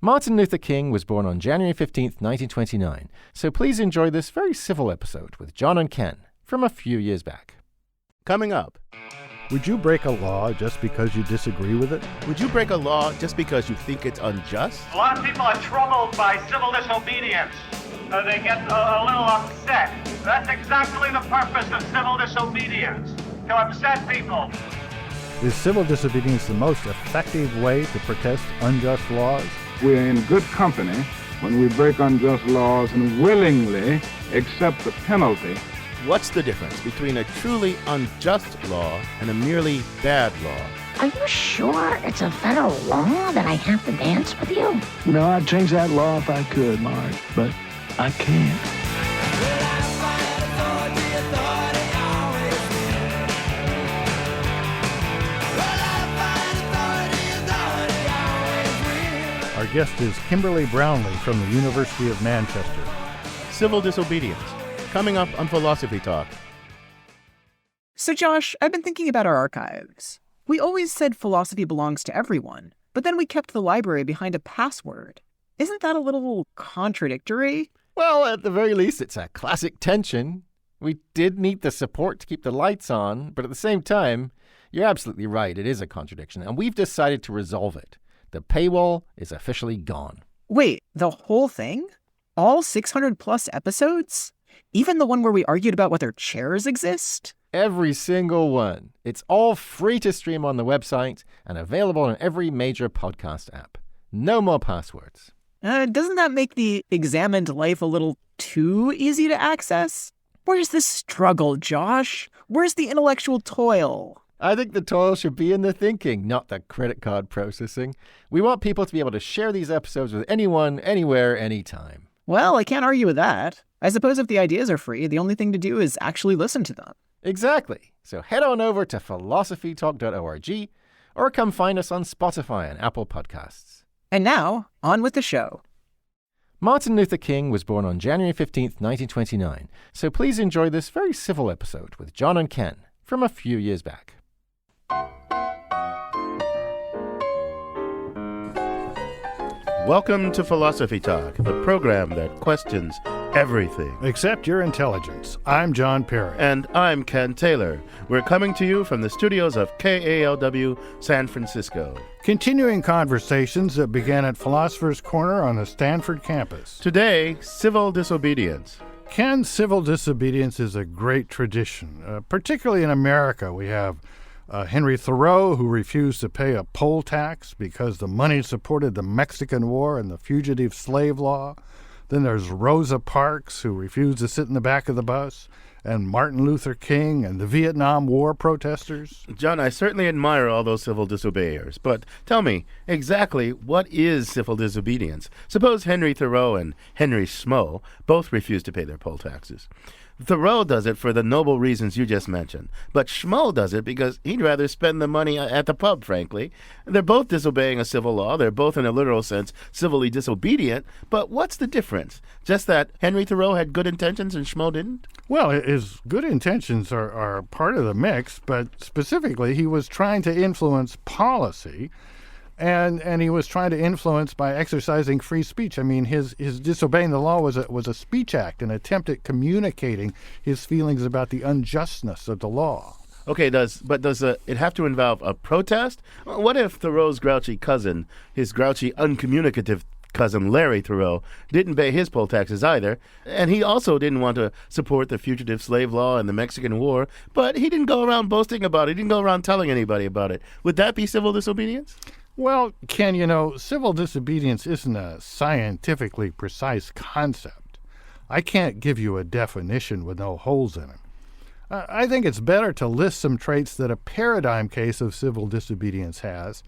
Martin Luther King was born on January 15th, 1929, so please enjoy this very civil episode with John and Ken from a few years back. Coming up. Would you break a law just because you disagree with it? Would you break a law just because you think it's unjust? A lot of people are troubled by civil disobedience. They get a little upset. That's exactly the purpose of civil disobedience, to upset people. Is civil disobedience the most effective way to protest unjust laws? We're in good company when we break unjust laws and willingly accept the penalty. What's the difference between a truly unjust law and a merely bad law? Are you sure it's a federal law that I have to dance with you? No, I'd change that law if I could, Mark, but I can't. Our guest is Kimberly Brownlee from the University of Manchester. Civil disobedience. Coming up on Philosophy Talk. So Josh, I've been thinking about our archives. We always said philosophy belongs to everyone, but then we kept the library behind a password. Isn't that a little contradictory? Well, at the very least, it's a classic tension. We did need the support to keep the lights on, but at the same time, you're absolutely right, it is a contradiction, and we've decided to resolve it. The paywall is officially gone. Wait, the whole thing? All 600 plus episodes? Even the one where we argued about whether chairs exist? Every single one. It's all free to stream on the website and available on every major podcast app. No more passwords. Doesn't that make the examined life a little too easy to access? Where's the struggle, Josh? Where's the intellectual toil? I think the toil should be in the thinking, not the credit card processing. We want people to be able to share these episodes with anyone, anywhere, anytime. Well, I can't argue with that. I suppose if the ideas are free, the only thing to do is actually listen to them. Exactly. So head on over to philosophytalk.org or come find us on Spotify and Apple Podcasts. And now, on with the show. Martin Luther King was born on January 15th, 1929, so please enjoy this very civil episode with John and Ken from a few years back. Welcome to Philosophy Talk, the program that questions everything. Except your intelligence. I'm John Perry. And I'm Ken Taylor. We're coming to you from the studios of KALW San Francisco. Continuing conversations that began at Philosopher's Corner on the Stanford campus. Today, civil disobedience. Ken, civil disobedience is a great tradition. Particularly in America, we have Henry Thoreau, who refused to pay a poll tax because the money supported the Mexican War and the fugitive slave law. Then there's Rosa Parks, who refused to sit in the back of the bus, and Martin Luther King and the Vietnam War protesters. John, I certainly admire all those civil disobeyers, but tell me, exactly what is civil disobedience? Suppose Henry Thoreau and Henry Schmo both refuse to pay their poll taxes. Thoreau does it for the noble reasons you just mentioned, but Schmo does it because he'd rather spend the money at the pub, frankly. They're both disobeying a civil law. They're both, in a literal sense, civilly disobedient. But what's the difference? Just that Henry Thoreau had good intentions and Schmo didn't? Well, his good intentions are part of the mix, but specifically he was trying to influence policy. And he was trying to influence by exercising free speech. I mean, his disobeying the law was a speech act, an attempt at communicating his feelings about the unjustness of the law. Okay, does it have to involve a protest? What if Thoreau's grouchy cousin, his grouchy, uncommunicative cousin Larry Thoreau, didn't pay his poll taxes either, and he also didn't want to support the fugitive slave law and the Mexican War, but he didn't go around boasting about it, he didn't go around telling anybody about it. Would that be civil disobedience? Well, Ken, civil disobedience isn't a scientifically precise concept. I can't give you a definition with no holes in it. I think it's better to list some traits that a paradigm case of civil disobedience has.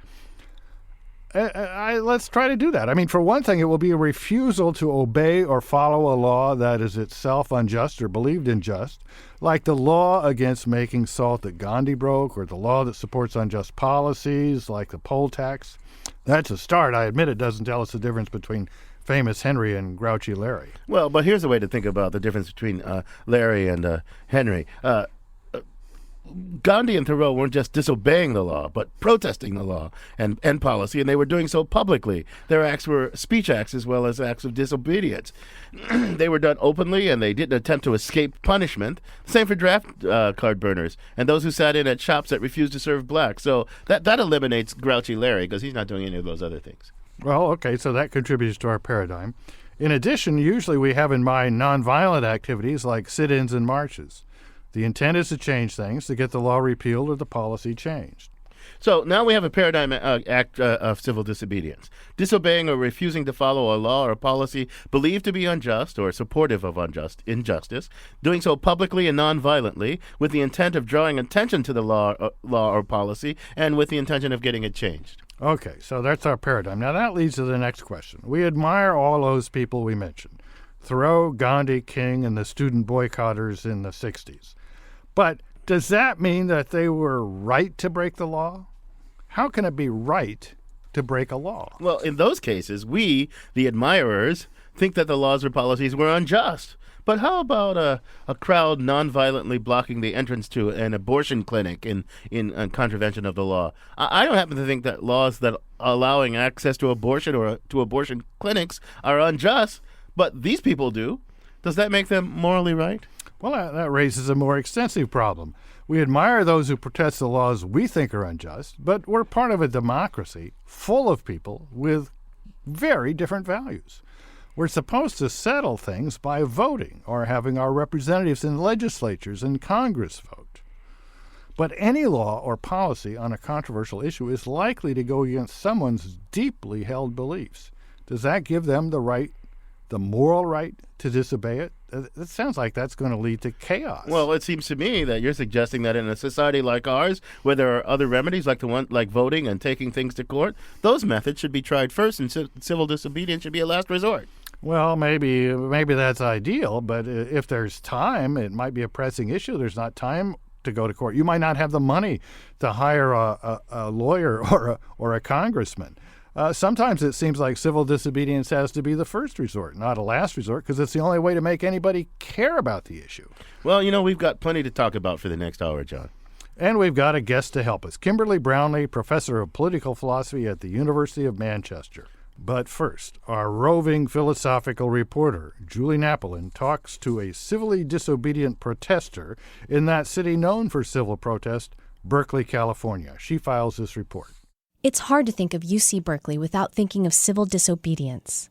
Let's try to do that. I mean, for one thing, it will be a refusal to obey or follow a law that is itself unjust or believed unjust, like the law against making salt that Gandhi broke, or the law that supports unjust policies, like the poll tax. That's a start. I admit it doesn't tell us the difference between famous Henry and grouchy Larry. Well, but here's a way to think about the difference between Larry and Henry. Gandhi and Thoreau weren't just disobeying the law, but protesting the law and policy, and they were doing so publicly. Their acts were speech acts as well as acts of disobedience. They were done openly, and they didn't attempt to escape punishment. Same for draft card burners and those who sat in at shops that refused to serve blacks. So that eliminates Grouchy Larry because he's not doing any of those other things. Well, okay, so that contributes to our paradigm. In addition, usually we have in mind nonviolent activities like sit-ins and marches. The intent is to change things, to get the law repealed or the policy changed. So now we have a paradigm act of civil disobedience. Disobeying or refusing to follow a law or a policy believed to be unjust or supportive of injustice, doing so publicly and non-violently with the intent of drawing attention to the law or policy and with the intention of getting it changed. Okay, so that's our paradigm. Now that leads to the next question. We admire all those people we mentioned, Thoreau, Gandhi, King, and the student boycotters in the 60s. But does that mean that they were right to break the law? How can it be right to break a law? Well, in those cases, we, the admirers, think that the laws or policies were unjust. But how about a crowd nonviolently blocking the entrance to an abortion clinic in contravention of the law? I don't happen to think that laws that allowing access to abortion or to abortion clinics are unjust, but these people do. Does that make them morally right? Well, that raises a more extensive problem. We admire those who protest the laws we think are unjust, but we're part of a democracy full of people with very different values. We're supposed to settle things by voting or having our representatives in legislatures and Congress vote. But any law or policy on a controversial issue is likely to go against someone's deeply held beliefs. Does that give them the right, the moral right, to disobey it? It sounds like that's going to lead to chaos. Well, it seems to me that you're suggesting that in a society like ours, where there are other remedies like like voting and taking things to court, those methods should be tried first, and civil disobedience should be a last resort. Well, maybe that's ideal, but if there's time, it might be a pressing issue. There's not time to go to court. You might not have the money to hire a lawyer or a congressman. Sometimes it seems like civil disobedience has to be the first resort, not a last resort, because it's the only way to make anybody care about the issue. Well, we've got plenty to talk about for the next hour, John. And we've got a guest to help us, Kimberly Brownlee, professor of political philosophy at the University of Manchester. But first, our roving philosophical reporter, Julie Napolin, talks to a civilly disobedient protester in that city known for civil protest, Berkeley, California. She files this report. It's hard to think of UC Berkeley without thinking of civil disobedience.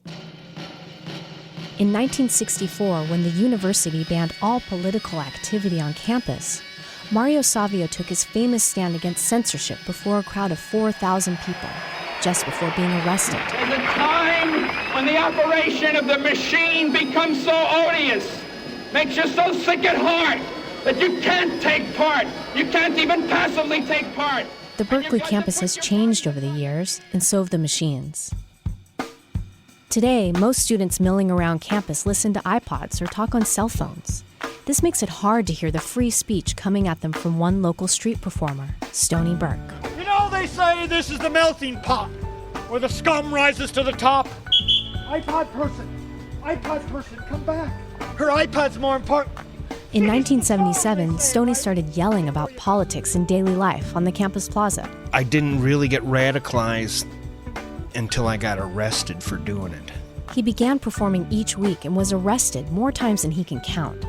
In 1964, when the university banned all political activity on campus, Mario Savio took his famous stand against censorship before a crowd of 4,000 people, just before being arrested. There's a time when the operation of the machine becomes so odious, makes you so sick at heart, that you can't take part. You can't even passively take part. The Berkeley campus has changed over the years, and so have the machines. Today, most students milling around campus listen to iPods or talk on cell phones. This makes it hard to hear the free speech coming at them from one local street performer, Stony Burke. You know, they say this is the melting pot, where the scum rises to the top. iPod person, come back. Her iPod's more important. In 1977, Stoney started yelling about politics and daily life on the campus plaza. I didn't really get radicalized until I got arrested for doing it. He began performing each week and was arrested more times than he can count.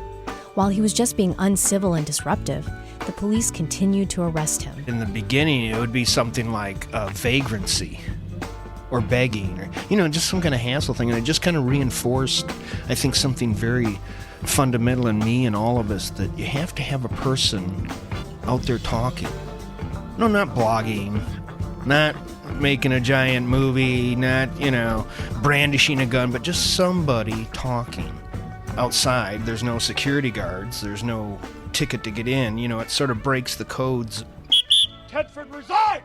While he was just being uncivil and disruptive, the police continued to arrest him. In the beginning, it would be something like vagrancy or begging or, just some kind of hassle thing. And it just kind of reinforced, I think, something very fundamental in me and all of us, that you have to have a person out there talking. No, not blogging, not making a giant movie, not, brandishing a gun, but just somebody talking. Outside, there's no security guards, there's no ticket to get in, it sort of breaks the codes. Tedford, resign!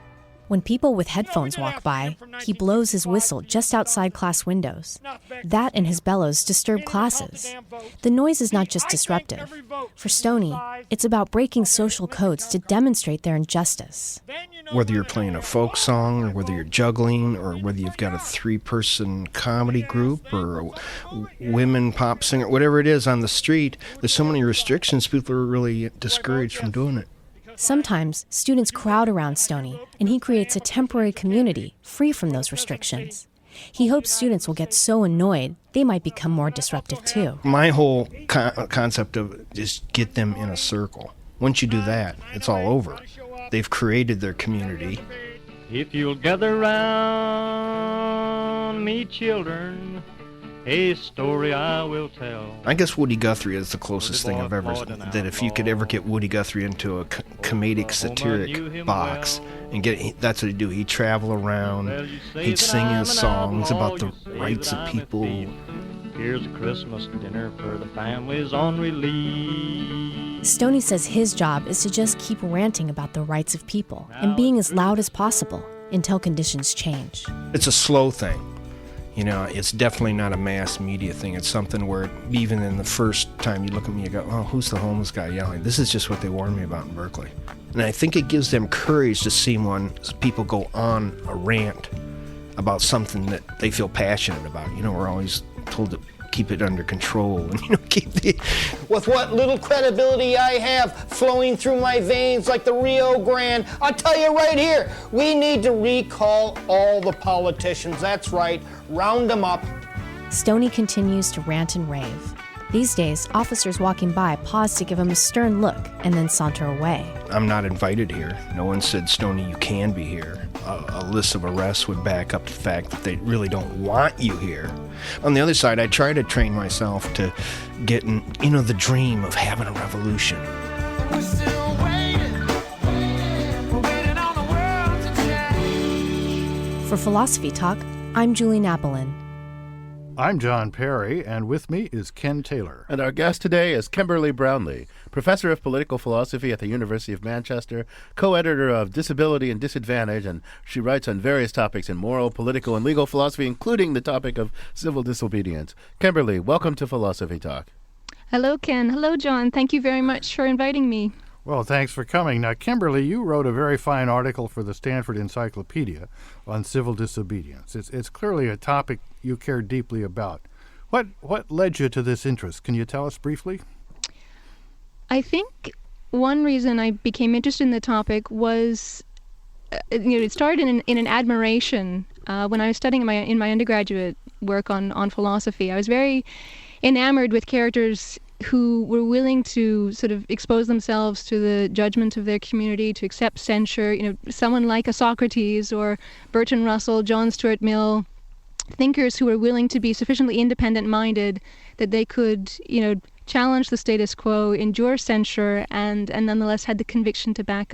When people with headphones walk by, he blows his whistle just outside class windows. That and his bellows disturb classes. The noise is not just disruptive. For Stoney, it's about breaking social codes to demonstrate their injustice. Whether you're playing a folk song, or whether you're juggling, or whether you've got a 3-person comedy group, or a women pop singer, whatever it is on the street, there's so many restrictions, people are really discouraged from doing it. Sometimes students crowd around Stoney, and he creates a temporary community free from those restrictions. He hopes students will get so annoyed they might become more disruptive too. My whole concept of it is get them in a circle. Once you do that, it's all over. They've created their community. If you'll gather round me, children, a story I will tell. I guess Woody Guthrie is the closest thing I've ever seen. That if you could ever get Woody Guthrie into a comedic, satiric box, and that's what he'd do. He'd travel around, he'd sing his songs about the rights of people. Here's a Christmas dinner for the families on release. Stoney says his job is to just keep ranting about the rights of people and being as loud as possible until conditions change. It's a slow thing. It's definitely not a mass media thing. It's something where even in the first time you look at me, you go, oh, who's the homeless guy yelling? This is just what they warned me about in Berkeley. And I think it gives them courage to see when people go on a rant about something that they feel passionate about. We're always told to keep it under control and with what little credibility I have flowing through my veins like the Rio Grande, I'll tell you right here, we need to recall all the politicians. That's right, round them up. Stoney continues to rant and rave. These days, officers walking by pause to give him a stern look and then saunter away. I'm not invited here. No one said, Stoney, you can be here. A list of arrests would back up the fact that they really don't want you here. On the other side, I try to train myself to get in, the dream of having a revolution. We're still waiting. We're waiting on the world to change. For Philosophy Talk, I'm Julie Napolin. I'm John Perry, and with me is Ken Taylor. And our guest today is Kimberly Brownlee, professor of political philosophy at the University of Manchester, co-editor of Disability and Disadvantage, and she writes on various topics in moral, political, and legal philosophy, including the topic of civil disobedience. Kimberly, welcome to Philosophy Talk. Hello, Ken. Hello, John. Thank you very much for inviting me. Well, thanks for coming. Now, Kimberly, you wrote a very fine article for the Stanford Encyclopedia on civil disobedience. It's clearly a topic you care deeply about. What led you to this interest? Can you tell us briefly? I think one reason I became interested in the topic was, it started in an admiration when I was studying in my undergraduate work on philosophy. I was very enamored with characters who were willing to sort of expose themselves to the judgment of their community, to accept censure. Someone like a Socrates or Bertrand Russell, John Stuart Mill, thinkers who were willing to be sufficiently independent-minded that they could, challenge the status quo, endure censure, and nonetheless had the conviction to back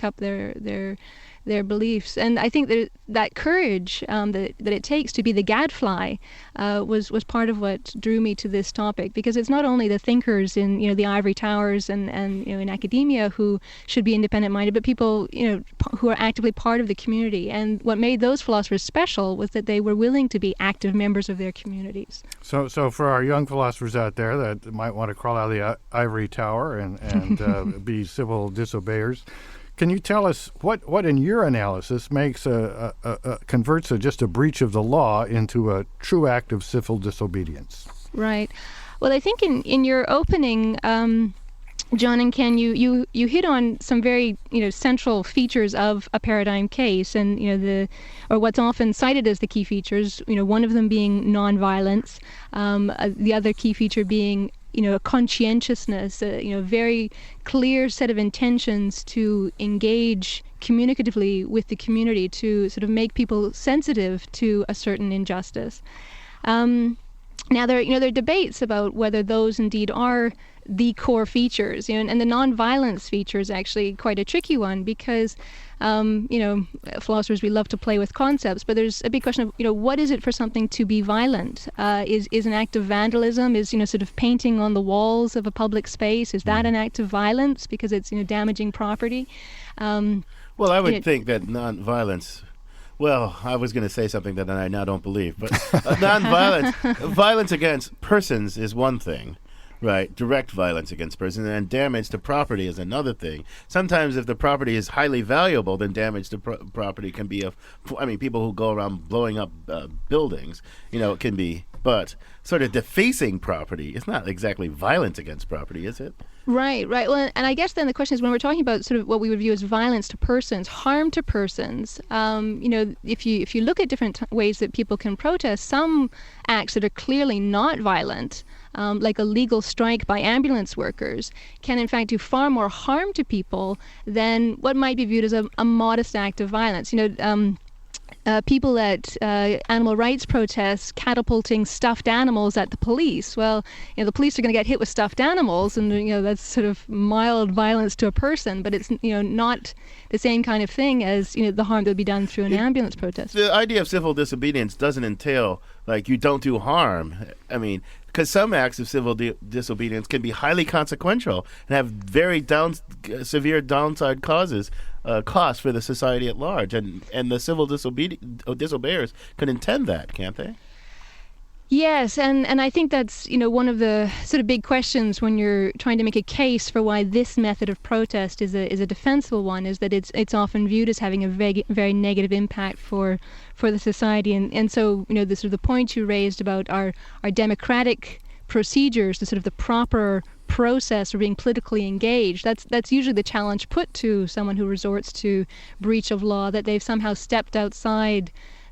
up their beliefs. And I think that courage that it takes to be the gadfly was part of what drew me to this topic, because it's not only the thinkers in the ivory towers and in academia who should be independent-minded, but people who are actively part of the community. And what made those philosophers special was that they were willing to be active members of their communities. So for our young philosophers out there that might want to crawl out of the ivory tower and be civil disobeyers, can you tell us what in your analysis makes converts just a breach of the law into a true act of civil disobedience? Right. Well, I think in your opening, John and Ken, you hit on some very central features of a paradigm case, and or what's often cited as the key features. One of them being nonviolence, the other key feature being a conscientiousness, a very clear set of intentions to engage communicatively with the community, to sort of make people sensitive to a certain injustice. Now there are debates about whether those indeed are the core features, and the nonviolence feature is actually quite a tricky one, because philosophers, we love to play with concepts, but there's a big question of what is it for something to be violent? Is an act of vandalism, is sort of painting on the walls of a public space, is that an act of violence because it's damaging property? Well, I would think that nonviolence. Well, I was going to say something that I now don't believe, but nonviolence, violence against persons is one thing. Right, direct violence against persons, and damage to property is another thing. Sometimes if the property is highly valuable, then damage to property can be people who go around blowing up buildings, it can be, but sort of defacing property is not exactly violence against property, is it? Right. Well, and I guess then the question is, when we're talking about sort of what we would view as violence to persons, harm to persons, if you look at different ways that people can protest, some acts that are clearly not violent, like a legal strike by ambulance workers, can in fact do far more harm to people than what might be viewed as a modest act of violence. People at animal rights protests catapulting stuffed animals at the police. Well, the police are going to get hit with stuffed animals, and that's sort of mild violence to a person, but it's not the same kind of thing as the harm that would be done through an ambulance protest. The idea of civil disobedience doesn't entail like you don't do harm. I mean, because some acts of civil disobedience can be highly consequential and have very severe downside costs for the society at large, and the civil disobeyers can intend that, can't they? Yes, and I think that's one of the sort of big questions when you're trying to make a case for why this method of protest is a defensible one, is that it's often viewed as having a very, very negative impact for the society, and so the sort of the point you raised about our democratic procedures, the sort of the proper process for being politically engaged, that's usually the challenge put to someone who resorts to breach of law, that they've somehow stepped outside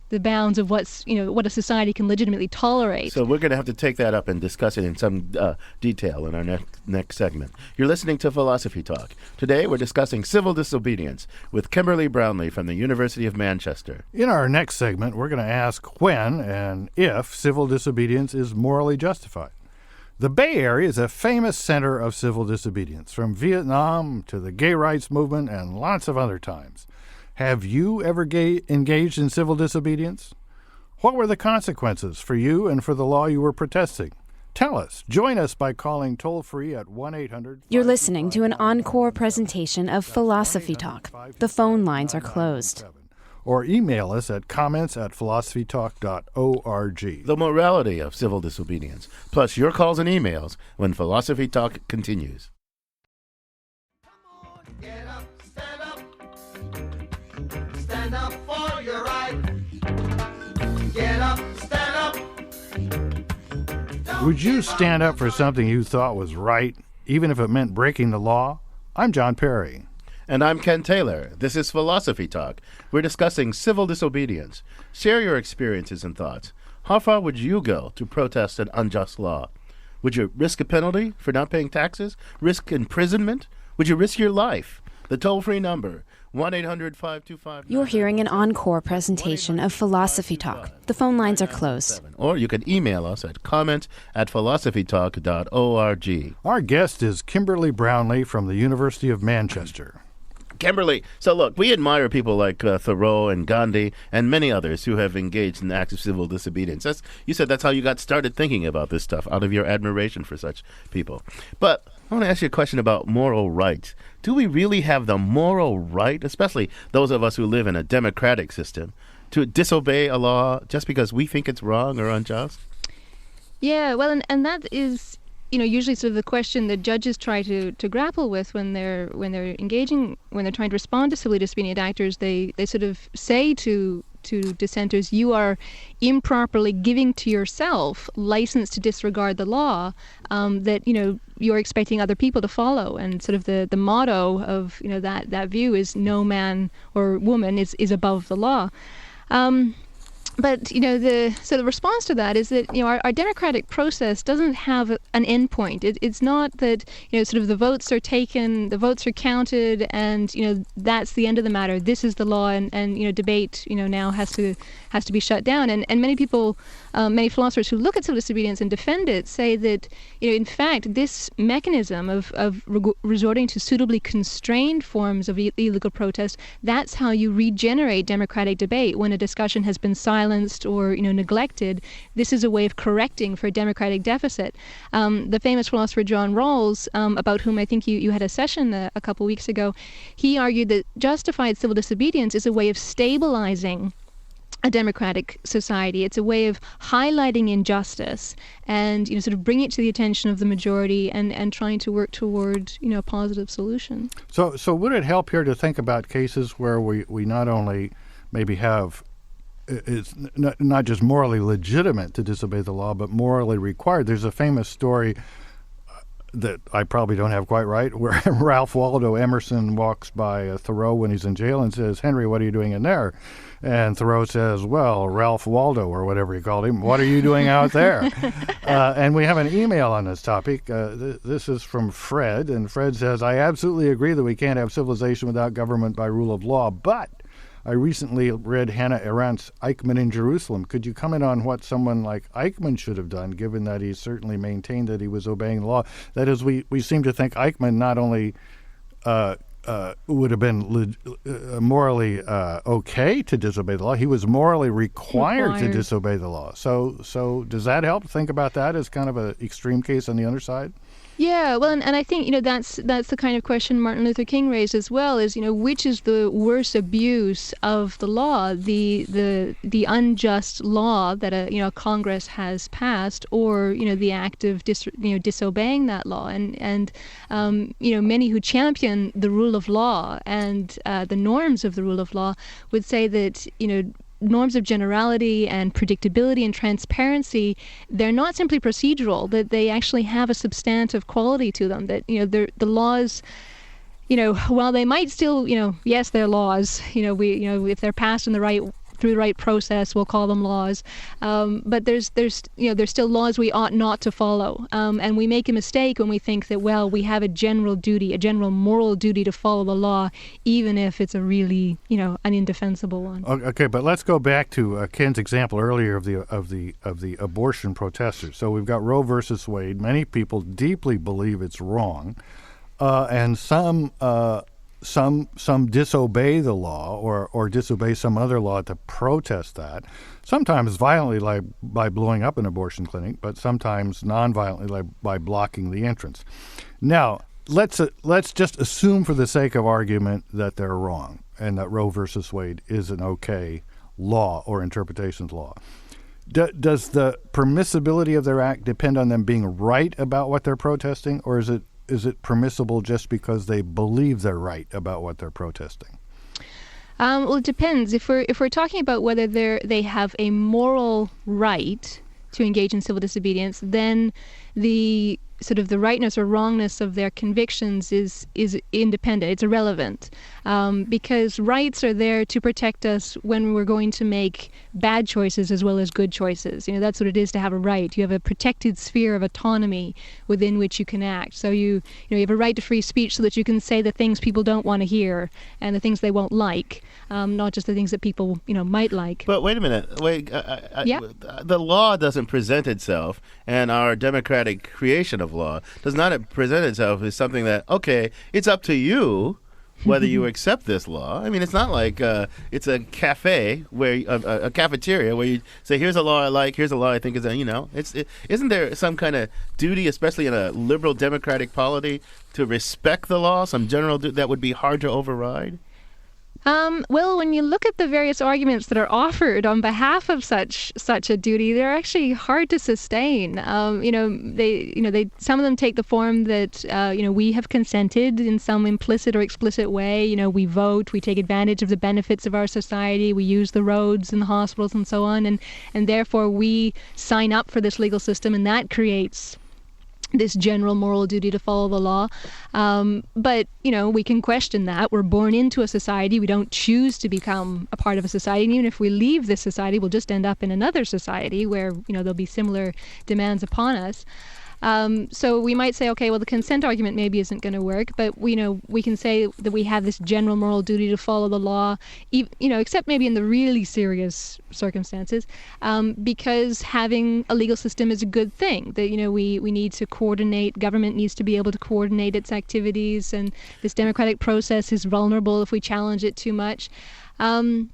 the bounds of what a society can legitimately tolerate. So we're going to have to take that up and discuss it in some detail in our next segment. You're listening to Philosophy Talk. Today we're discussing civil disobedience with Kimberly Brownlee from the University of Manchester. In our next segment, we're going to ask when and if civil disobedience is morally justified. The Bay Area is a famous center of civil disobedience, from Vietnam to the gay rights movement and lots of other times. Have you ever engaged in civil disobedience? What were the consequences for you and for the law you were protesting? Tell us. Join us by calling toll-free at 1-800... You're listening to an encore presentation of Philosophy Talk. The phone lines are closed. Or email us at comments@philosophytalk.org. The morality of civil disobedience, plus your calls and emails when Philosophy Talk continues. Get up, stand up. Stand up for your right. Get up, stand up. Would you stand up for something you thought was right, even if it meant breaking the law? I'm John Perry. And I'm Ken Taylor. This is Philosophy Talk. We're discussing civil disobedience. Share your experiences and thoughts. How far would you go to protest an unjust law? Would you risk a penalty for not paying taxes? Risk imprisonment? Would you risk your life? The toll-free number, 1-800-525... You're hearing an encore presentation of Philosophy Talk. The phone lines are closed. Or you can email us at comments@philosophytalk.org. Our guest is Kimberly Brownlee from the University of Manchester. Kimberly, so look, we admire people like Thoreau and Gandhi and many others who have engaged in acts of civil disobedience. You said that's how you got started thinking about this stuff, out of your admiration for such people. But I want to ask you a question about moral rights. Do we really have the moral right, especially those of us who live in a democratic system, to disobey a law just because we think it's wrong or unjust? Yeah, well, and that is usually sort of the question that judges try to grapple with when they're trying to respond to civilly disobedient actors. They sort of say to dissenters, you are improperly giving to yourself license to disregard the law that you're expecting other people to follow, and sort of the motto of that view is no man or woman is above the law. But the response to that is that our democratic process doesn't have an end point. It's not that sort of the votes are taken, the votes are counted, and that's the end of the matter. This is the law, and debate now has to be shut down. And many people, many philosophers who look at civil disobedience and defend it say that in fact this mechanism of resorting to suitably constrained forms of illegal protest, that's how you regenerate democratic debate when a discussion has been silenced or neglected. This is a way of correcting for a democratic deficit. The famous philosopher John Rawls, about whom I think you had a session a couple weeks ago, he argued that justified civil disobedience is a way of stabilizing a democratic society. It's a way of highlighting injustice and sort of bringing it to the attention of the majority and trying to work toward a positive solution. So would it help here to think about cases where we not only maybe have it's not just morally legitimate to disobey the law, but morally required? There's a famous story that I probably don't have quite right, where Ralph Waldo Emerson walks by Thoreau when he's in jail and says, "Henry, what are you doing in there?" And Thoreau says, "Well, Ralph Waldo," or whatever he called him, "what are you doing out there?" And we have an email on this topic. This is from Fred, and Fred says, "I absolutely agree that we can't have civilization without government by rule of law, but I recently read Hannah Arendt's Eichmann in Jerusalem. Could you comment on what someone like Eichmann should have done, given that he certainly maintained that he was obeying the law?" That is, we seem to think Eichmann not only would have been morally okay to disobey the law, he was morally required to disobey the law. So does that help? Think about that as kind of an extreme case on the other side? Yeah, well, and I think, that's the kind of question Martin Luther King raised as well, is, which is the worst abuse of the law, the unjust law that a Congress has passed, or, the act of disobeying that law. And many who champion the rule of law and the norms of the rule of law would say that, norms of generality and predictability and transparency, they're not simply procedural, that they actually have a substantive quality to them, that, the laws, while they might still, yes, they're laws, if they're passed in through the right process, we'll call them laws. But there's still laws we ought not to follow. And we make a mistake when we think that, well, we have a general moral duty to follow the law, even if it's a really, an indefensible one. Okay, but let's go back to Ken's example earlier of the abortion protesters. So we've got Roe versus Wade. Many people deeply believe it's wrong, and some disobey the law or disobey some other law to protest that, sometimes violently, like by blowing up an abortion clinic, but sometimes non-violently, like by blocking the entrance. Now, let's just assume for the sake of argument that they're wrong and that Roe versus Wade is an okay law or interpretations law. Does the permissibility of their act depend on them being right about what they're protesting, or is it permissible just because they believe they're right about what they're protesting? Well, it depends. If we're talking about whether they have a moral right to engage in civil disobedience, then the sort of the rightness or wrongness of their convictions is independent. It's irrelevant, because rights are there to protect us when we're going to make bad choices as well as good choices. That's what it is to have a right. You have a protected sphere of autonomy within which you can act. So you have a right to free speech so that you can say the things people don't want to hear and the things they won't like, not just the things that people might like. But wait a minute. Yeah? The law doesn't present itself, and our democratic creation of law does not present itself as something that, okay, it's up to you whether you accept this law. I mean, it's not like it's a cafe where a cafeteria where you say, here's a law I like, here's a law I think is isn't there some kind of duty, especially in a liberal democratic polity, to respect the law, some general that would be hard to override? Well, when you look at the various arguments that are offered on behalf of such a duty, they're actually hard to sustain. Some of them take the form that we have consented in some implicit or explicit way. We vote, we take advantage of the benefits of our society, we use the roads and the hospitals and so on, and therefore we sign up for this legal system, and that creates this general moral duty to follow the law. But, we can question that. We're born into a society. We don't choose to become a part of a society. And even if we leave this society, we'll just end up in another society where, there'll be similar demands upon us. So we might say, okay, well, the consent argument maybe isn't going to work, but we can say that we have this general moral duty to follow the law, except maybe in the really serious circumstances, because having a legal system is a good thing. That we need to coordinate. Government needs to be able to coordinate its activities, and this democratic process is vulnerable if we challenge it too much. And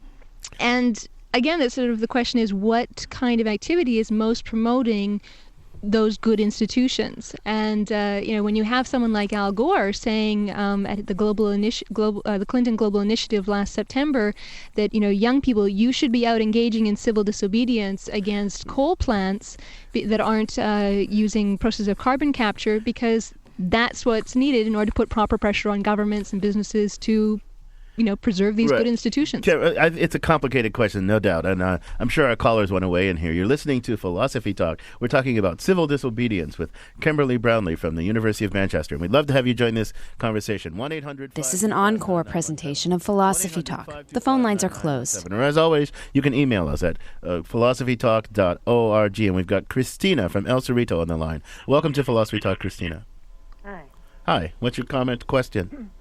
again, that's sort of the question is, what kind of activity is most promoting those good institutions? And when you have someone like Al Gore saying at the the Clinton Global Initiative last September that young people, you should be out engaging in civil disobedience against coal plants that aren't using processes of carbon capture, because that's what's needed in order to put proper pressure on governments and businesses to preserve these good institutions. It's a complicated question, no doubt, and I'm sure our callers want to weigh in here. You're listening to Philosophy Talk. We're talking about civil disobedience with Kimberly Brownlee from the University of Manchester, and we'd love to have you join this conversation. 1-800. This is an encore presentation of Philosophy Talk. The phone lines are closed. Or as always, you can email us at philosophytalk.org, and we've got Christina from El Cerrito on the line. Welcome to Philosophy Talk, Christina. Hi. Hi. What's your comment, question?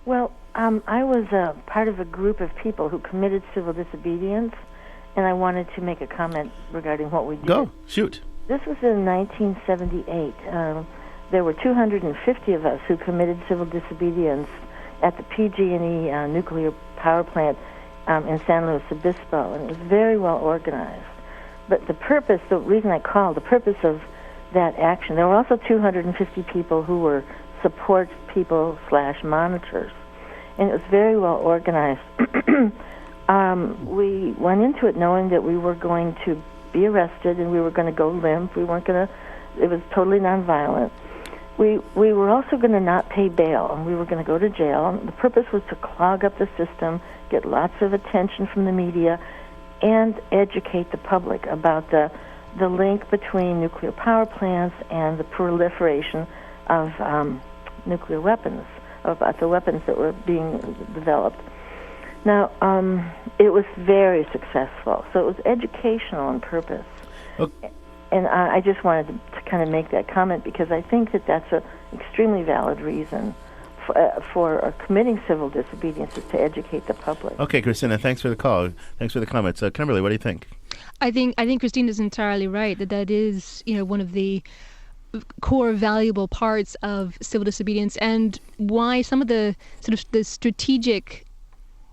Well, I was part of a group of people who committed civil disobedience, and I wanted to make a comment regarding what we did. Go. Shoot. This was in 1978. There were 250 of us who committed civil disobedience at the PG&E nuclear power plant in San Luis Obispo, and it was very well organized. But the reason I called, the purpose of that action, there were also 250 people who were support people / monitors, and it was very well organized. We went into it knowing that we were going to be arrested and we were going to go limp. We weren't going to. It was totally nonviolent. We were also going to not pay bail, and we were going to go to jail. And the purpose was to clog up the system, get lots of attention from the media, and educate the public about the link between nuclear power plants and the proliferation of nuclear weapons, about the weapons that were being developed. Now, it was very successful, so it was educational on purpose. Okay. And I just wanted to kind of make that comment because I think that that's an extremely valid reason for committing civil disobedience, is to educate the public. Okay, Christina, thanks for the call. Thanks for the comments. Kimberly, what do you think? I think Christina's entirely right that is one of the core valuable parts of civil disobedience, and why some of the sort of the strategic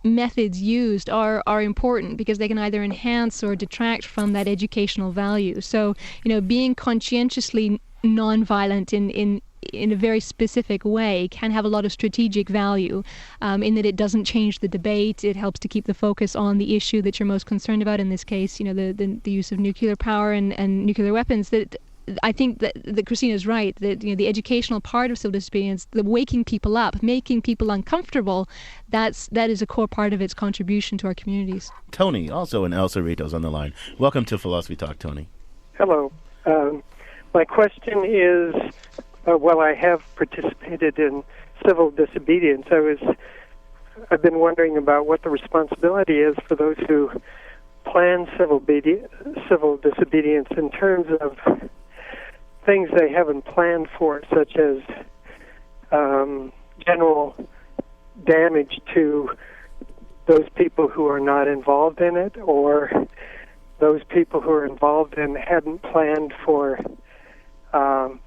methods used are important, because they can either enhance or detract from that educational value. So being conscientiously nonviolent in a very specific way can have a lot of strategic value, in that it doesn't change the debate. It helps to keep the focus on the issue that you're most concerned about, in this case the use of nuclear power and nuclear weapons. That I think that Christina's right, that the educational part of civil disobedience, the waking people up, making people uncomfortable, that is a core part of its contribution to our communities. Tony, also in El Cerrito's on the line. Welcome to Philosophy Talk, Tony. Hello. My question is, I have participated in civil disobedience. I've been wondering about what the responsibility is for those who plan civil disobedience in terms of things they haven't planned for, such as general damage to those people who are not involved in it, or those people who are involved and hadn't planned for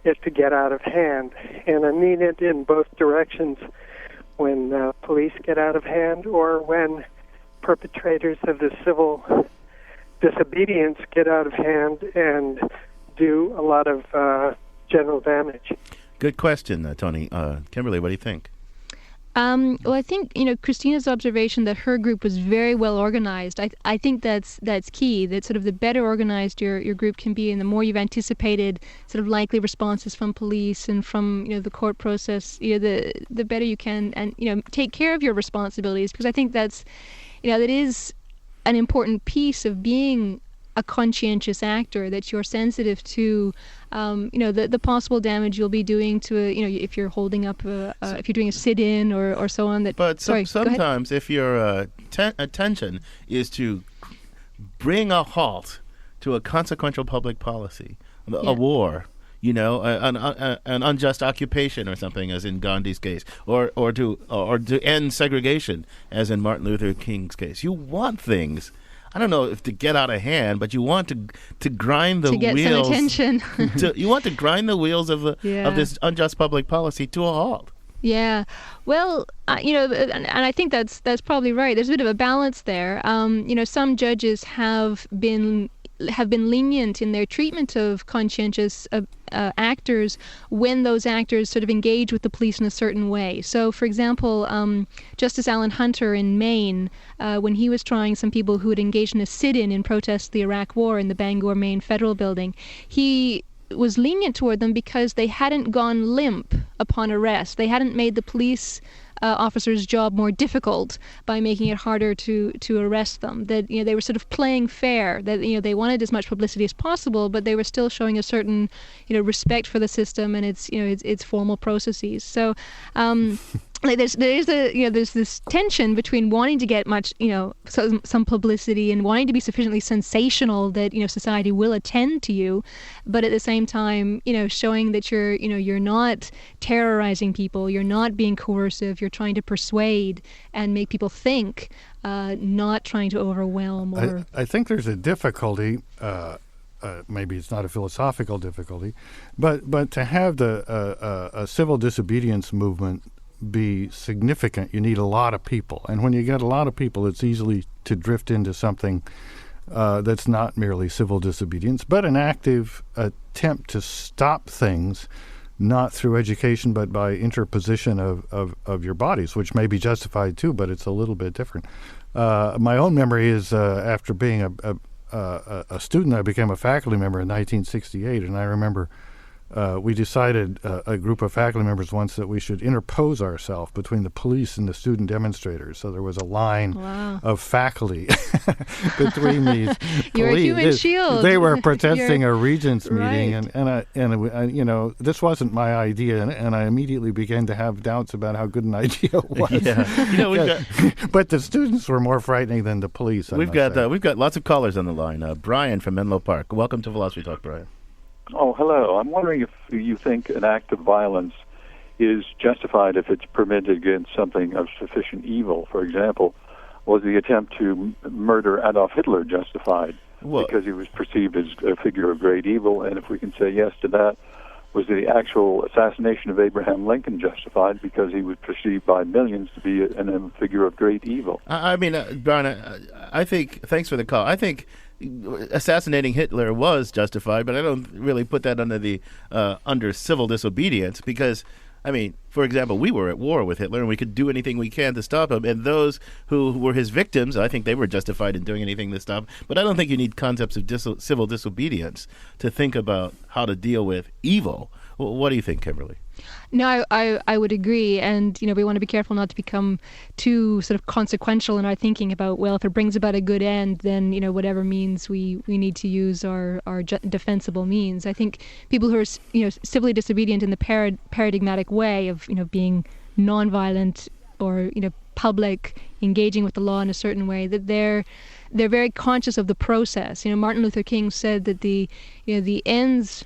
it to get out of hand. And I mean it in both directions, when police get out of hand or when perpetrators of the civil disobedience get out of hand and do a lot of general damage. Good question, Tony. Kimberly, what do you think? Well, I think Christina's observation that her group was very well organized. I think that's key. That sort of the better organized your group can be, and the more you've anticipated sort of likely responses from police and from the court process, the better you can and take care of your responsibilities. Because I think that's that is an important piece of being a conscientious actor, that you're sensitive to, the possible damage you'll be doing to, if you're holding up, if you're doing a sit-in or so on. But sometimes, if your attention is to bring a halt to a consequential public policy, a war, an unjust occupation or something, as in Gandhi's case, or to end segregation, as in Martin Luther King's case, you want things. I don't know if to get out of hand, but you want to grind the wheels. To get some attention. You want to grind the wheels of this unjust public policy to a halt. Yeah, well, and I think that's probably right. There's a bit of a balance there. Some judges have been lenient in their treatment of conscientious actors when those actors sort of engage with the police in a certain way. So, for example, Justice Alan Hunter in Maine, when he was trying some people who had engaged in a sit-in in protest of the Iraq War in the Bangor, Maine Federal Building, he was lenient toward them because they hadn't gone limp upon arrest. They hadn't made the police officers' job more difficult by making it harder to arrest them. That they were sort of playing fair. That they wanted as much publicity as possible, but they were still showing a certain respect for the system and its formal processes. So. There's this tension between wanting to get much some publicity and wanting to be sufficiently sensational that society will attend to you, but at the same time showing that you're not terrorizing people, you're not being coercive, you're trying to persuade and make people think, not trying to overwhelm. Or I think there's a difficulty. Maybe it's not a philosophical difficulty, but to have a civil disobedience movement be significant, you need a lot of people. And when you get a lot of people, it's easy to drift into something that's not merely civil disobedience, but an active attempt to stop things, not through education, but by interposition of your bodies, which may be justified too, but it's a little bit different. My own memory is after being a student, I became a faculty member in 1968, and I remember we decided, a group of faculty members once, that we should interpose ourselves between the police and the student demonstrators. So there was a line of faculty between these You're police. a human shield. They were protesting a regents meeting, right. and this wasn't my idea, and I immediately began to have doubts about how good an idea it was. Yeah. We've got, but the students were more frightening than the police. We've got lots of callers on the line. Brian from Menlo Park. Welcome to Philosophy Talk, Brian. Oh, hello. I'm wondering if you think an act of violence is justified if it's permitted against something of sufficient evil. For example, was the attempt to murder Adolf Hitler justified because he was perceived as a figure of great evil? And if we can say yes to that, was the actual assassination of Abraham Lincoln justified because he was perceived by millions to be a figure of great evil? Brian, I think, thanks for the call. I think assassinating Hitler was justified, but I don't really put that under civil disobedience because, for example, we were at war with Hitler and we could do anything we can to stop him, and those who were his victims, I think they were justified in doing anything to stop him. But I don't think you need concepts of civil disobedience to think about how to deal with evil. What do you think, Kimberly? No, I would agree, and we want to be careful not to become too sort of consequential in our thinking about, well, if it brings about a good end, then whatever means we need to use our defensible means. I think people who are civilly disobedient in the paradigmatic way of being nonviolent or public, engaging with the law in a certain way, that they're very conscious of the process. Martin Luther King said that the ends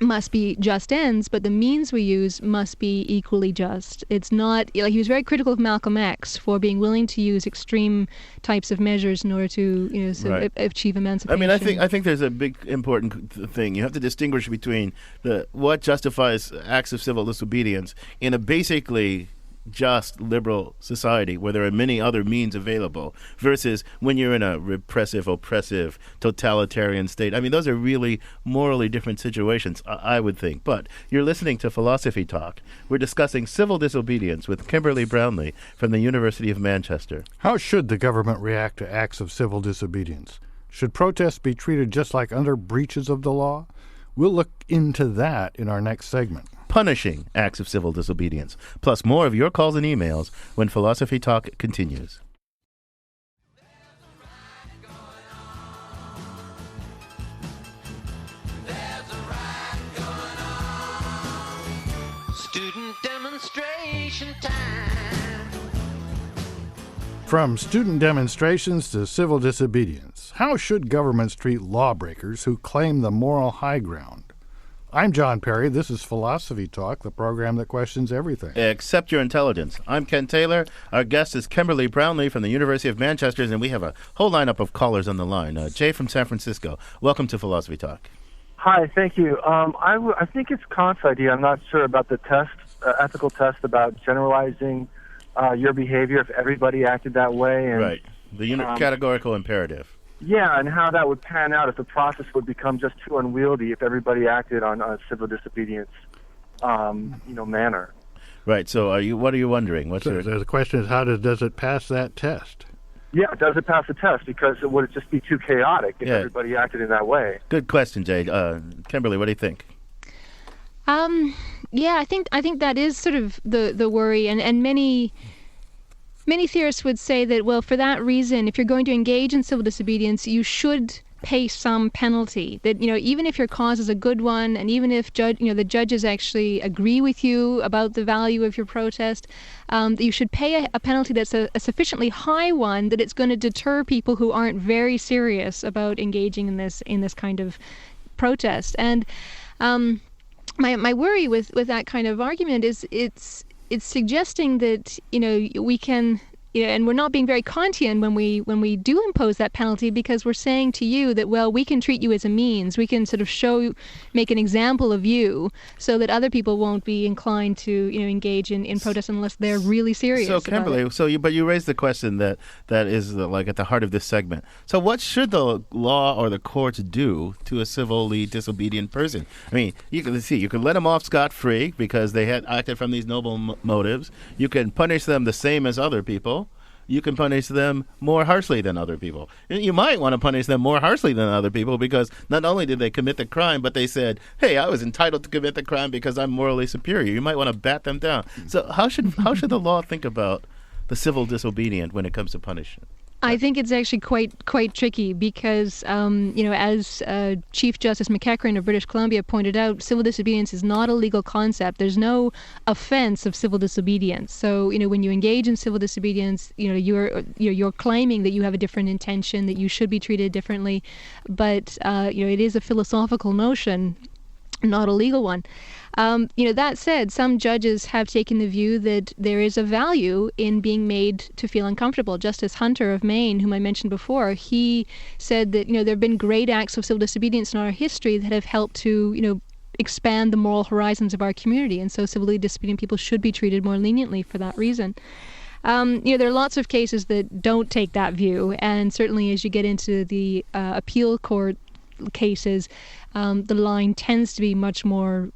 must be just ends, but the means we use must be equally just. It's not he was very critical of Malcolm X for being willing to use extreme types of measures in order to achieve emancipation. I think there's a big important thing. You have to distinguish between what justifies acts of civil disobedience in a basically just liberal society where there are many other means available versus when you're in a repressive, oppressive, totalitarian state. Those are really morally different situations, I would think. But you're listening to Philosophy Talk. We're discussing civil disobedience with Kimberly Brownlee from the University of Manchester. How should the government react to acts of civil disobedience? Should protests be treated just like other breaches of the law? We'll look into that in our next segment. Punishing acts of civil disobedience, plus more of your calls and emails when Philosophy Talk continues. Student demonstration time. From student demonstrations to civil disobedience, how should governments treat lawbreakers who claim the moral high ground? I'm John Perry. This is Philosophy Talk, the program that questions everything except your intelligence. I'm Ken Taylor. Our guest is Kimberly Brownlee from the University of Manchester, and we have a whole lineup of callers on the line. Jay from San Francisco. Welcome to Philosophy Talk. Hi, thank you. I think it's Kant's idea. I'm not sure about the test, ethical test about generalizing your behavior if everybody acted that way. And, right. The categorical imperative. Yeah, and how that would pan out if the process would become just too unwieldy if everybody acted on a civil disobedience, manner. Right. So, what are you wondering? The question is, how does it pass that test? Yeah, does it pass the test? Because would it just be too chaotic if everybody acted in that way? Good question, Jay. Kimberly, what do you think? Yeah, I think that is sort of the worry, and many theorists would say that, well, for that reason, if you're going to engage in civil disobedience, you should pay some penalty. That, even if your cause is a good one, and even if the judges actually agree with you about the value of your protest, that you should pay a penalty that's a sufficiently high one that it's going to deter people who aren't very serious about engaging in this kind of protest. And my worry with that kind of argument is it's suggesting that we can. And we're not being very Kantian when we do impose that penalty, because we're saying to you that, well, we can treat you as a means. We can sort of make an example of you so that other people won't be inclined to engage in protest unless they're really serious. So, Kimberly, but you raised the question that is like at the heart of this segment. So what should the law or the courts do to a civilly disobedient person? I mean, you can let them off scot-free because they had acted from these noble motives. You can punish them the same as other people. You can punish them more harshly than other people. You might want to punish them more harshly than other people because not only did they commit the crime, but they said, hey, I was entitled to commit the crime because I'm morally superior. You might want to bat them down. So how should the law think about the civil disobedient when it comes to punishment? I think it's actually quite tricky because, as Chief Justice McEachran of British Columbia pointed out, civil disobedience is not a legal concept. There's no offense of civil disobedience. So, when you engage in civil disobedience, you're claiming that you have a different intention, that you should be treated differently, but it is a philosophical notion, not a legal one. That said, some judges have taken the view that there is a value in being made to feel uncomfortable. Justice Hunter of Maine, whom I mentioned before, he said that there have been great acts of civil disobedience in our history that have helped to expand the moral horizons of our community, and so civilly disobedient people should be treated more leniently for that reason. There are lots of cases that don't take that view, and certainly as you get into the appeal court cases, the line tends to be much more,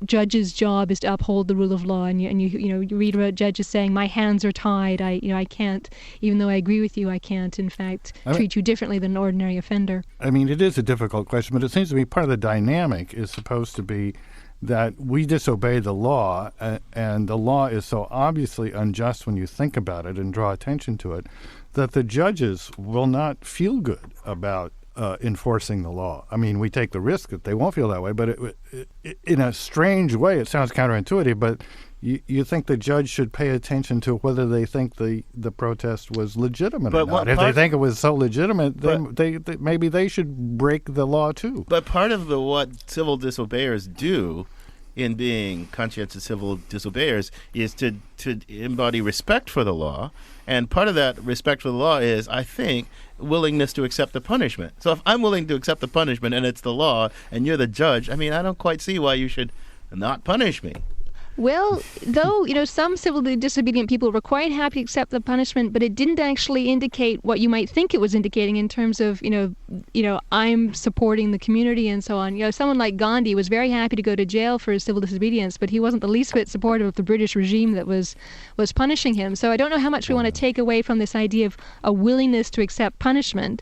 judge's job is to uphold the rule of law, and you read about judges saying, my hands are tied, I can't, even though I agree with you, I can't in fact treat you differently than an ordinary offender. I mean, it is a difficult question, but it seems to me part of the dynamic is supposed to be that we disobey the law, and the law is so obviously unjust when you think about it and draw attention to it, that the judges will not feel good about enforcing the law. I mean, we take the risk that they won't feel that way, but in a strange way, it sounds counterintuitive, but you think the judge should pay attention to whether they think the protest was legitimate or not. If they think it was so legitimate, then maybe they should break the law too. But part of what civil disobeyers do in being conscientious civil disobeyers is to embody respect for the law. And part of that respect for the law is, I think, willingness to accept the punishment. So if I'm willing to accept the punishment and it's the law and you're the judge, I mean, I don't quite see why you should not punish me. Well, though, some civilly disobedient people were quite happy to accept the punishment, but it didn't actually indicate what you might think it was indicating in terms of, I'm supporting the community and so on. Someone like Gandhi was very happy to go to jail for his civil disobedience, but he wasn't the least bit supportive of the British regime that was punishing him. So I don't know how much we want to take away from this idea of a willingness to accept punishment.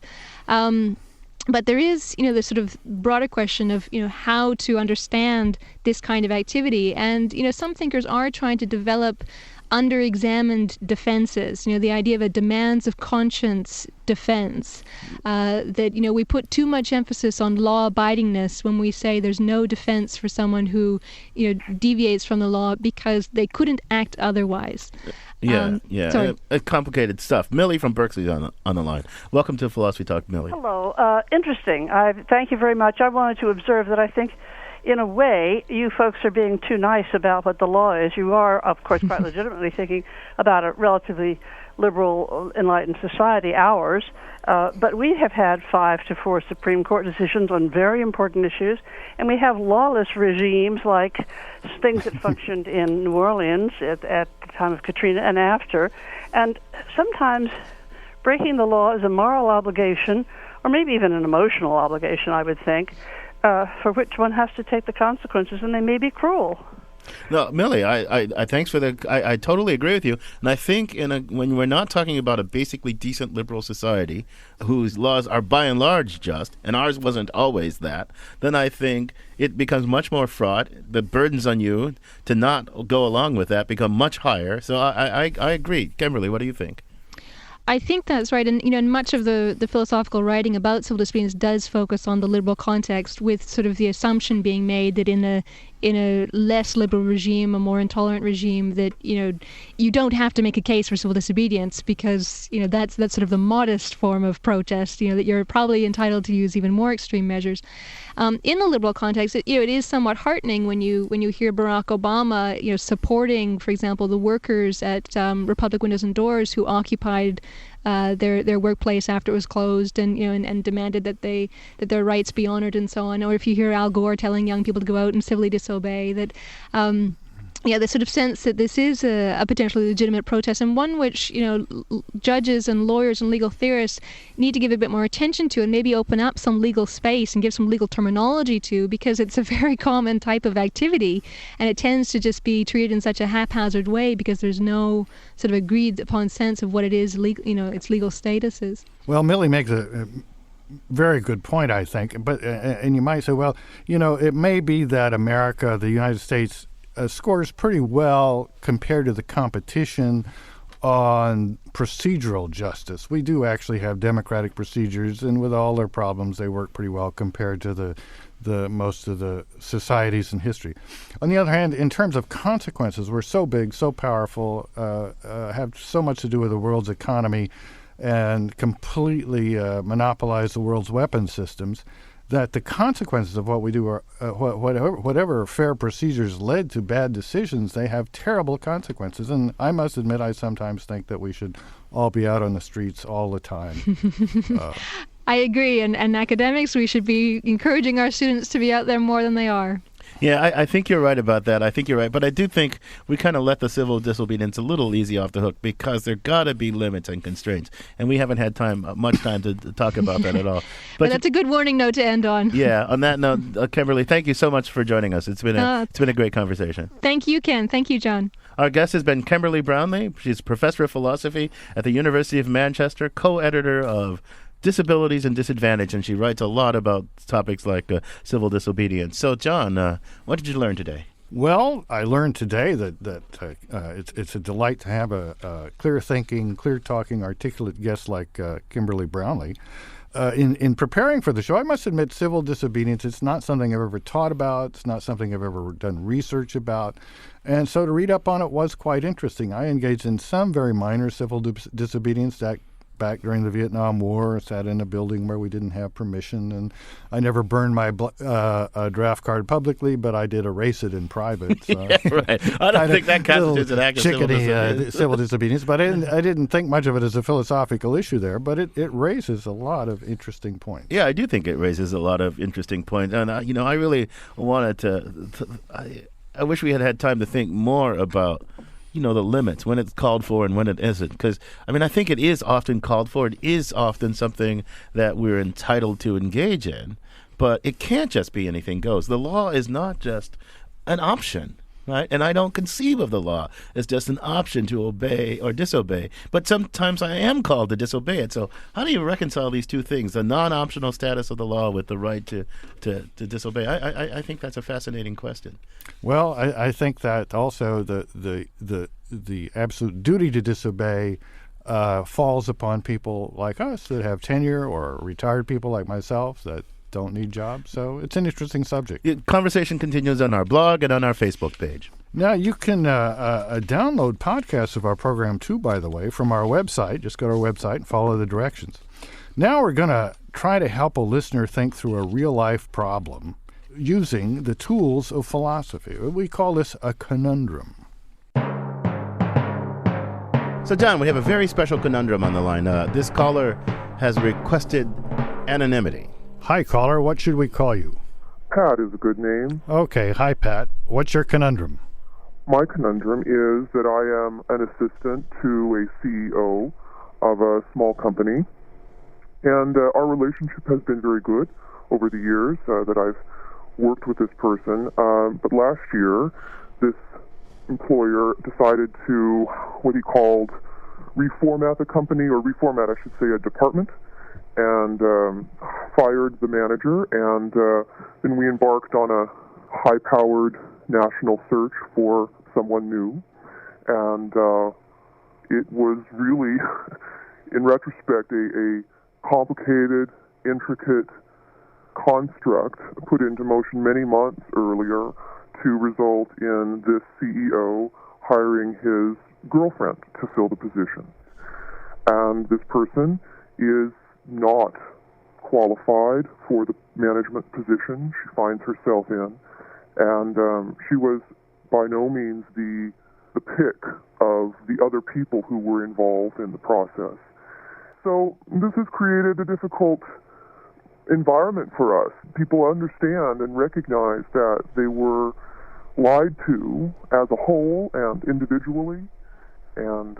But there is, this sort of broader question of, how to understand this kind of activity. And, some thinkers are trying to develop under-examined defenses, the idea of a demands of conscience defense, that, we put too much emphasis on law-abidingness when we say there's no defense for someone who, deviates from the law because they couldn't act otherwise. Sorry. Complicated stuff. Millie from Berkeley's on the line. Welcome to Philosophy Talk, Millie. Hello. Interesting. Thank you very much. I wanted to observe that I think, in a way, you folks are being too nice about what the law is. You are, of course, quite legitimately thinking about a relatively liberal, enlightened society, ours. But we have had 5 to 4 Supreme Court decisions on very important issues, and we have lawless regimes like things that functioned in New Orleans at the time of Katrina and after. And sometimes breaking the law is a moral obligation, or maybe even an emotional obligation, I would think, for which one has to take the consequences, and they may be cruel. No, Millie, I thanks for I totally agree with you. And I think when we're not talking about a basically decent liberal society whose laws are by and large just, and ours wasn't always that, then I think it becomes much more fraught. The burdens on you to not go along with that become much higher. So I agree. Kimberly, what do you think? I think that's right, and and much of the philosophical writing about civil disobedience does focus on the liberal context, with sort of the assumption being made that in a less liberal regime, a more intolerant regime, that you don't have to make a case for civil disobedience because that's sort of the modest form of protest. That you're probably entitled to use even more extreme measures. In the liberal context, it is somewhat heartening when you hear Barack Obama supporting, for example, the workers at Republic Windows and Doors who occupied their workplace after it was closed, and demanded that their rights be honored and so on. Or if you hear Al Gore telling young people to go out and civilly disobey, that the sort of sense that this is a potentially legitimate protest, and one which judges and lawyers and legal theorists need to give a bit more attention to, and maybe open up some legal space and give some legal terminology to, because it's a very common type of activity, and it tends to just be treated in such a haphazard way because there's no sort of agreed upon sense of what it is, its legal status is. Well, Millie makes a very good point, I think, but and you might say, well, it may be that America, the United States, scores pretty well compared to the competition on procedural justice. We do actually have democratic procedures, and with all their problems, they work pretty well compared to the most of the societies in history. On the other hand, in terms of consequences, we're so big, so powerful, have so much to do with the world's economy, and completely monopolize the world's weapons systems, that the consequences of what we do are whatever fair procedures led to bad decisions, they have terrible consequences. And I must admit, I sometimes think that we should all be out on the streets all the time. I agree, and academics, we should be encouraging our students to be out there more than they are. Yeah, I think you're right about that. I think you're right. But I do think we kind of let the civil disobedience a little easy off the hook, because there got to be limits and constraints. And we haven't had much time to talk about that at all. But that's a good warning note to end on. Yeah, on that note, Kimberly, thank you so much for joining us. It's been a great conversation. Thank you, Ken. Thank you, John. Our guest has been Kimberly Brownlee. She's professor of philosophy at the University of Manchester, co-editor of Disabilities and Disadvantage, and she writes a lot about topics like civil disobedience. So, John, what did you learn today? Well, I learned today that it's a delight to have a clear-thinking, clear-talking, articulate guest like Kimberly Brownlee. In preparing for the show, I must admit, civil disobedience, it's not something I've ever taught about. It's not something I've ever done research about. And so to read up on it was quite interesting. I engaged in some very minor civil disobedience back during the Vietnam War. I sat in a building where we didn't have permission, and I never burned my draft card publicly, but I did erase it in private. So yeah, right. I don't think that constitutes an act of civil disobedience. But I didn't think much of it as a philosophical issue there, but it raises a lot of interesting points. Yeah, I do think it raises a lot of interesting points. And, I really wanted to I wish we had time to think more about the limits, when it's called for and when it isn't. Because, I think it is often called for. It is often something that we're entitled to engage in. But it can't just be anything goes. The law is not just an option, right? And I don't conceive of the law as just an option to obey or disobey. But sometimes I am called to disobey it. So how do you reconcile these two things, the non-optional status of the law with the right to disobey? I think that's a fascinating question. Well, I think that also the absolute duty to disobey falls upon people like us that have tenure, or retired people like myself that don't need jobs. So it's an interesting subject. Conversation continues on our blog and on our Facebook page. Now, you can download podcasts of our program, too, by the way, from our website. Just go to our website and follow the directions. Now we're going to try to help a listener think through a real-life problem using the tools of philosophy. We call this a conundrum. So, John, we have a very special conundrum on the line. This caller has requested anonymity. Hi, caller. What should we call you? Pat is a good name. Okay. Hi, Pat. What's your conundrum? My conundrum is that I am an assistant to a CEO of a small company, and our relationship has been very good over the years that I've worked with this person. But last year, this employer decided to, what he called, reformat the company, or reformat, I should say, a department, and fired the manager, and then we embarked on a high-powered national search for someone new, and it was really, in retrospect, a complicated, intricate construct put into motion many months earlier to result in this CEO hiring his girlfriend to fill the position. And this person is not qualified for the management position she finds herself in, and she was by no means the pick of the other people who were involved in the process. So this has created a difficult environment for us. People understand and recognize that they were lied to as a whole and individually, and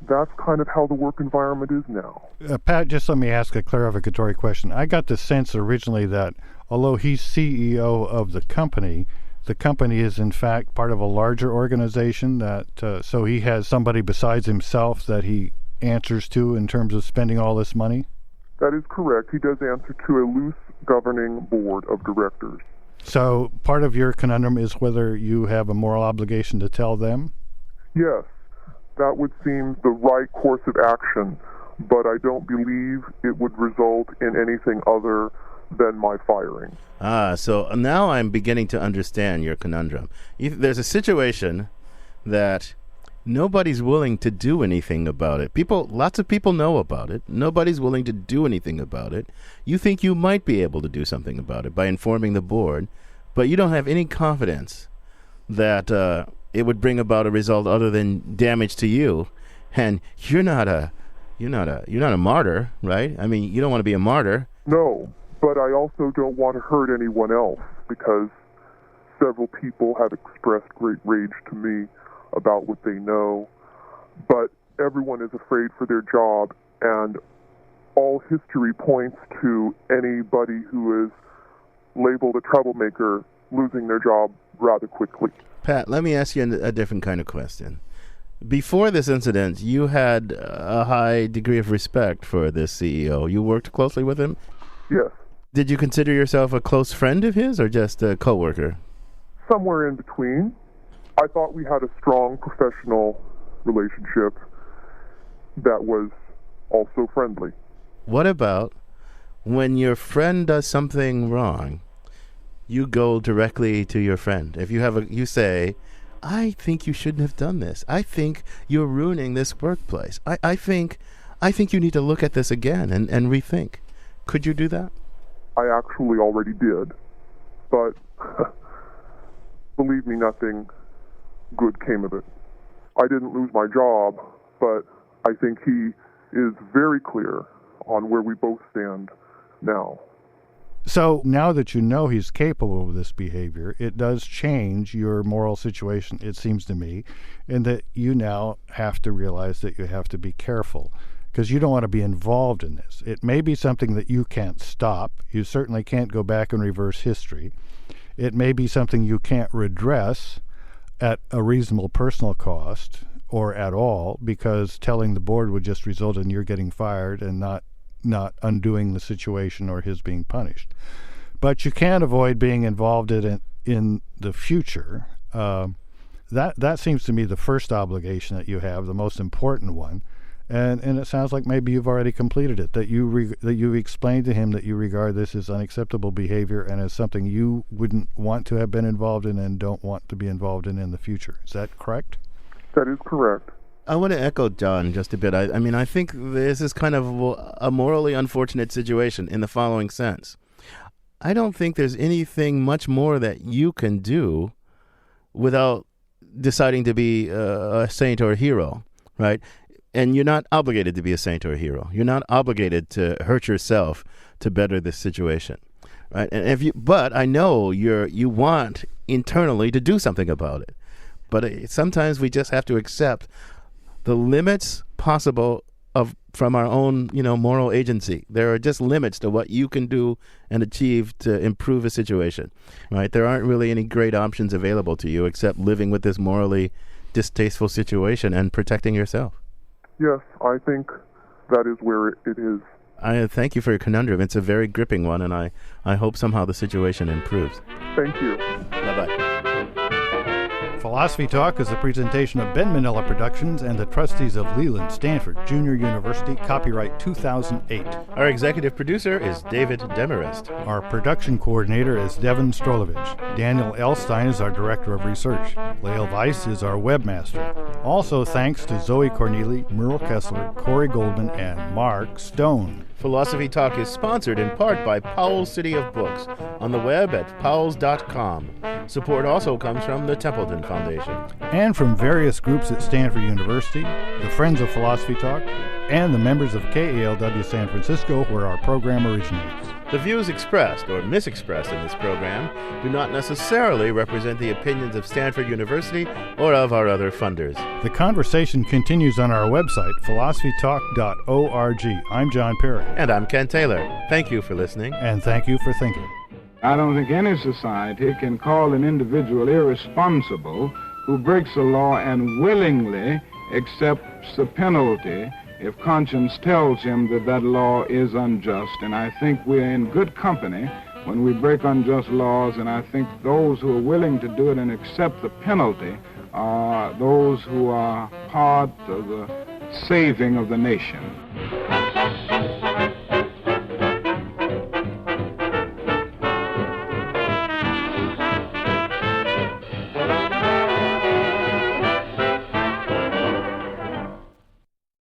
that's kind of how the work environment is now. Pat, just let me ask a clarificatory question. I got the sense originally that although he's CEO of the company is in fact part of a larger organization, that so he has somebody besides himself that he answers to in terms of spending all this money? That is correct. He does answer to a loose governing board of directors. So part of your conundrum is whether you have a moral obligation to tell them? Yes, that would seem the right course of action, but I don't believe it would result in anything other than my firing. So now I'm beginning to understand your conundrum. There's a situation that nobody's willing to do anything about it. Lots of people know about it. Nobody's willing to do anything about it. You think you might be able to do something about it by informing the board, but you don't have any confidence that it would bring about a result other than damage to you. And you're not a martyr, right? I mean, you don't want to be a martyr. No, but I also don't want to hurt anyone else, because several people have expressed great rage to me about what they know, but everyone is afraid for their job, and all history points to anybody who is labeled a troublemaker losing their job rather quickly. Pat, let me ask you a different kind of question. Before this incident, you had a high degree of respect for this CEO. You worked closely with him? Yes. Did you consider yourself a close friend of his or just a coworker? Somewhere in between. I thought we had a strong professional relationship that was also friendly. What about when your friend does something wrong, you go directly to your friend? If you say, I think you shouldn't have done this. I think you're ruining this workplace. I think you need to look at this again and rethink. Could you do that? I actually already did, but believe me, nothing good came of it. I didn't lose my job, but I think he is very clear on where we both stand now. So now that you know he's capable of this behavior, it does change your moral situation, it seems to me, in that you now have to realize that you have to be careful, because you don't want to be involved in this. It may be something that you can't stop. You certainly can't go back and reverse history. It may be something you can't redress at a reasonable personal cost or at all, because telling the board would just result in your getting fired and not undoing the situation or his being punished. But you can't avoid being involved in the future. That seems to me the first obligation that you have, the most important one. And it sounds like maybe you've already completed it, that you explained to him that you regard this as unacceptable behavior and as something you wouldn't want to have been involved in and don't want to be involved in the future. Is that correct? That is correct. I want to echo John just a bit. I mean, I think this is kind of a morally unfortunate situation in the following sense. I don't think there's anything much more that you can do without deciding to be a saint or a hero, right? And you're not obligated to be a saint or a hero. You're not obligated to hurt yourself to better this situation, right? And but I know you want internally to do something about it. But sometimes we just have to accept the limits possible of from our own, moral agency. There are just limits to what you can do and achieve to improve a situation, right? There aren't really any great options available to you except living with this morally distasteful situation and protecting yourself. Yes, I think that is where it is. I thank you for your conundrum. It's a very gripping one, and I hope somehow the situation improves. Thank you. Bye-bye. Philosophy Talk is a presentation of Ben Manila Productions and the trustees of Leland Stanford Junior University, copyright 2008. Our executive producer is David Demarest. Our production coordinator is Devin Strolovich. Daniel Elstein is our director of research. Lael Weiss is our webmaster. Also thanks to Zoe Corneli, Merle Kessler, Corey Goldman, and Mark Stone. Philosophy Talk is sponsored in part by Powell's City of Books on the web at powells.com. Support also comes from the Templeton Foundation. And from various groups at Stanford University, the Friends of Philosophy Talk, and the members of KALW San Francisco, where our program originates. The views expressed or misexpressed in this program do not necessarily represent the opinions of Stanford University or of our other funders. The conversation continues on our website, philosophytalk.org. I'm John Perry. And I'm Ken Taylor. Thank you for listening. And thank you for thinking. I don't think any society can call an individual irresponsible who breaks a law and willingly accepts the penalty if conscience tells him that that law is unjust. And I think we're in good company when we break unjust laws, and I think those who are willing to do it and accept the penalty are those who are part of the saving of the nation.